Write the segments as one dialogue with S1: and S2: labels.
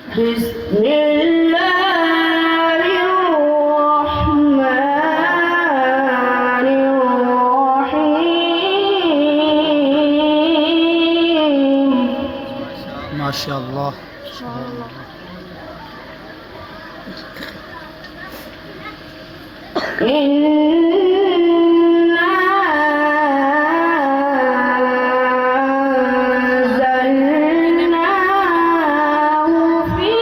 S1: بسم الله الرحمن الرحيم.
S2: ما شاء الله.
S1: إنا أنزلناه في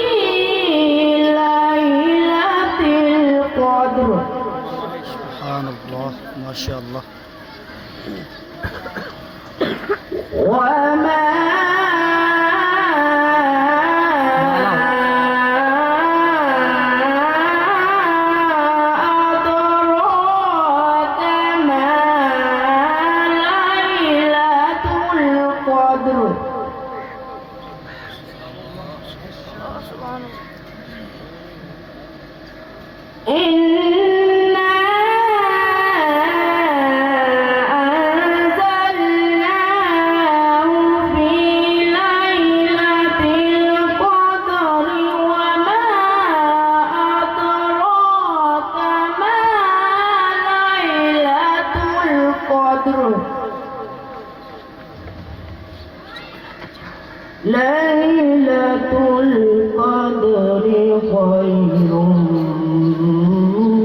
S1: ليلة القدر.
S2: سبحان الله ما شاء الله.
S1: وما أدراك ما ليلة القدر. إنا أنزلناه في ليلة القدر. وما أدراك ما ليلة القدر. ليلة القدر خير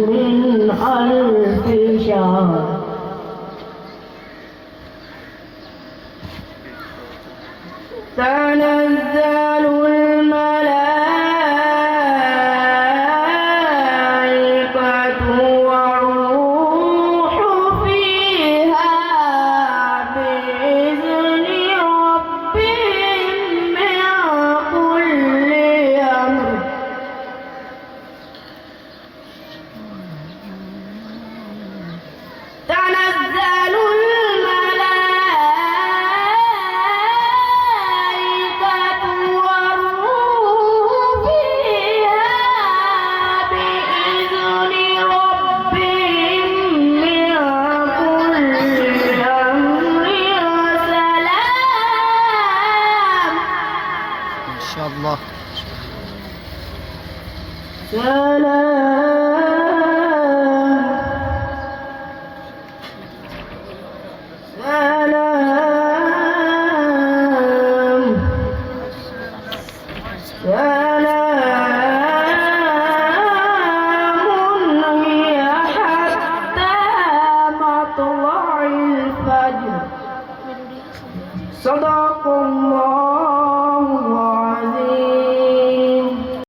S1: من ألف شهر. تنزل الملائكة والروح فيها بإذن ربهم من كل أمر. تنزل الملائكة والروح فيها بإذن ربهم من كل أمر. وسلام
S2: ما شاء الله.
S1: سلام.